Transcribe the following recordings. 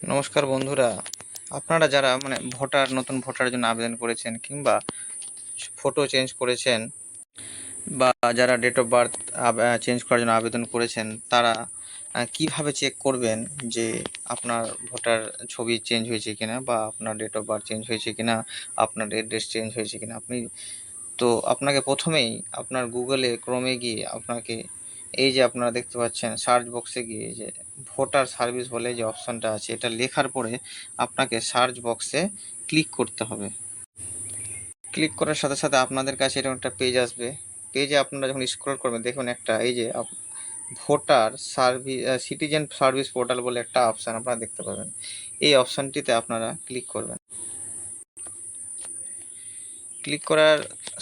নমস্কার বন্ধুরা, আপনারা যারা নতুন ভোটার জন্য আবেদন করেছেন কিংবা ফটো চেঞ্জ করেছেন বা যারা ডেট অফ বার্থ চেঞ্জ করার জন্য আবেদন করেছেন, তারা কিভাবে চেক করবেন যে আপনার ভোটার ছবি চেঞ্জ হয়েছে কিনা বা আপনার ডেট অফ বার্থ চেঞ্জ হয়েছে কিনা, আপনার অ্যাড্রেস চেঞ্জ হয়েছে কিনা। আপনাকে প্রথমেই আপনার গুগলে ক্রোমে গিয়ে আপনাকে এই যে আপনারা দেখতে পাচ্ছেন সার্চ বক্সে গিয়ে যে ভোটার সার্ভিস বলে যে অপশানটা আছে, এটা লেখার পরে আপনাকে সার্চ বক্সে ক্লিক করতে হবে। ক্লিক করার সাথে সাথে আপনাদের কাছে এরকম একটা পেজ আসবে। পেজে আপনারা যখন স্ক্রল করবেন দেখুন একটা এই যে voter service citizen service portal বলে একটা অপশান আপনারা দেখতে পাবেন। এই অপশানটিতে আপনারা ক্লিক করবেন। ক্লিক করার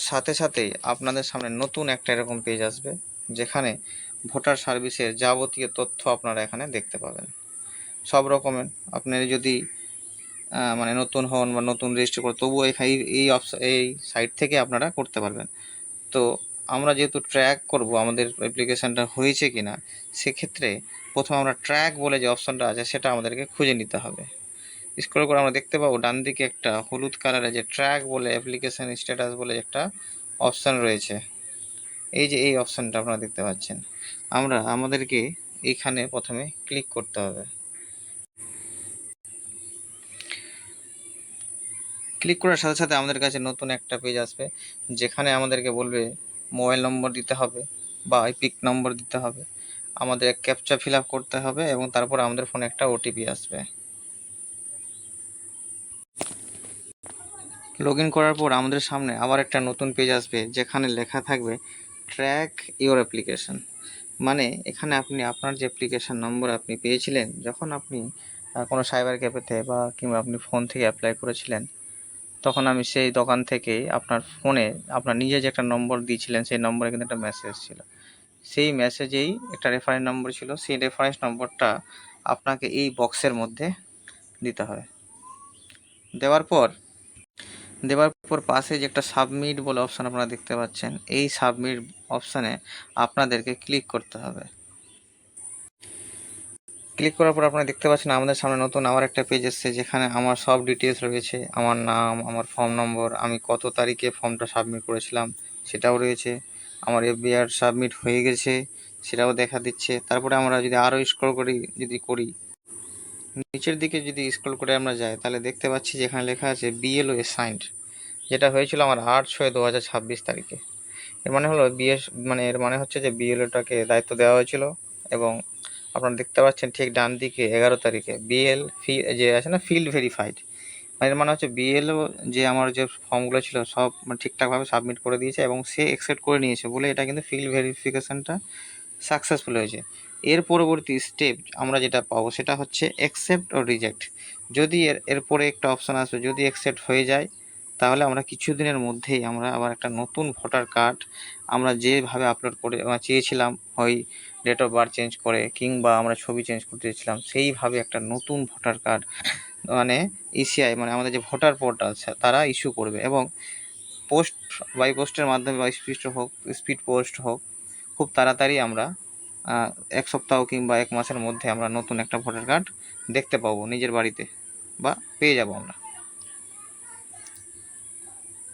সাথে সাথেই আপনাদের সামনে নতুন একটা এরকম পেজ আসবে, যেখানে ভোটার সার্ভিসের যাবতীয় তথ্য আপনারা এখানে দেখতে পাবেন। সব রকমের আপনারা যদি নতুন হন বা নতুন রেজিস্টার করেন, তবুও এই সাইট থেকে আপনারা করতে পারবেন। তো আমরা যেহেতু ট্র্যাক করব আমাদের অ্যাপ্লিকেশানটা হয়েছে কিনা, সেক্ষেত্রে প্রথমে আমরা ট্র্যাক বলে যে অপশানটা আছে সেটা আমাদেরকে খুঁজে নিতে হবে। স্ক্রল করে আমরা দেখতে পাবো ডান দিকে একটা হলুদ কালারের যে ট্র্যাক বলে অ্যাপ্লিকেশান স্ট্যাটাস বলে একটা অপশান রয়েছে। এই যে এই অপশানটা আপনারা দেখতে পাচ্ছেন, আমাদেরকে এইখানে প্রথমে ক্লিক করতে হবে। ক্লিক করার সাথে সাথে আমাদের কাছে নতুন একটা পেজ আসবে, যেখানে আমাদেরকে বলবে মোবাইল নম্বর দিতে হবে বা আইপিক নম্বর দিতে হবে, আমাদের ক্যাপচা ফিল আপ করতে হবে এবং তারপর আমাদের ফোনে একটা ওটিপি আসবে। লগ ইন করার পর আমাদের সামনে আবার একটা নতুন পেজ আসবে, যেখানে লেখা থাকবে ট্র্যাক ইওর অ্যাপ্লিকেশান। এখানে আপনি আপনার যে অ্যাপ্লিকেশান নম্বর আপনি পেয়েছিলেন যখন আপনি কোনো সাইবার ক্যাফেতে বা কিংবা আপনি ফোন থেকে অ্যাপ্লাই করেছিলেন, তখন আমি সেই দোকান থেকে আপনার ফোনে আপনার নিজে যে একটা নম্বর দিয়েছিলেন সেই নম্বরে কিন্তু একটা মেসেজ ছিল। সেই মেসেজেই একটা রেফারেন্স নম্বর ছিল, সেই রেফারেন্স নম্বরটা আপনাকে এই বক্সের মধ্যে দিতে হবে। দেওয়ার পর পাশে যে একটা সাবমিট বলে অপশান আপনারা দেখতে পাচ্ছেন, এই সাবমিট অপশানে আপনাদেরকে ক্লিক করতে হবে। ক্লিক করার পর আপনারা দেখতে পাচ্ছেন আমাদের সামনে নতুন আবার একটা পেজ এসেছে, যেখানে আমার সব ডিটেলস রয়েছে, আমার নাম, আমার ফর্ম নম্বর, আমি কত তারিখে ফর্মটা সাবমিট করেছিলাম সেটাও রয়েছে, আমার এফবিআর সাবমিট হয়ে গেছে সেটাও দেখা দিচ্ছে। তারপরে আমরা যদি আরও স্ক্রল করি নিচের দিকে যদি স্ক্রল করে আমরা যাই, তাহলে দেখতে পাচ্ছি যেখানে লেখা আছে বিএলও অ্যাসাইন্ড, যেটা হয়েছিল আমার 8/6/2026 তারিখে। এর মানে হচ্ছে যে বিএলওটাকে দায়িত্ব দেওয়া হয়েছিল। এবং আপনারা দেখতে পাচ্ছেন ঠিক ডান দিকে 11 তারিখে যে আছে না ফিল্ড ভেরিফাইড, এর মানে হচ্ছে বিএলও যে আমার যে ফর্মগুলো ছিল সব ঠিকঠাকভাবে সাবমিট করে দিয়েছে এবং সে অ্যাকসেপ্ট করে নিয়েছে বলে এটা কিন্তু ফিল্ড ভেরিফিকেশানটা সাকসেসফুল হয়েছে। এর পরবর্তী স্টেপ আমরা যেটা পাবো সেটা হচ্ছে অ্যাকসেপ্ট ও রিজেক্ট। যদি এরপরে একটা অপশান আসবে, যদি অ্যাকসেপ্ট হয়ে যায় তাহলে আমরা কিছুদিনের মধ্যেই আমরা আবার একটা নতুন ভোটার কার্ড আমরা যেভাবে আপলোড করে চেয়েছিলাম, হয় ডেট অফ বার্থ চেঞ্জ করে কিংবা আমরা ছবি চেঞ্জ করতে চেয়েছিলাম, সেইভাবে একটা নতুন ভোটার কার্ড ইসিআই আমাদের যে ভোটার পোর্টাল তারা ইস্যু করবে। এবং পোস্টের মাধ্যমে বা স্পিড পোস্ট হোক, খুব তাড়াতাড়ি আমরা 1 সপ্তাহ কিংবা 1 মাসের মধ্যে আমরা নতুন একটা ভোটার কার্ড দেখতে পাবো নিজের বাড়িতে বা পেয়ে যাব আমরা।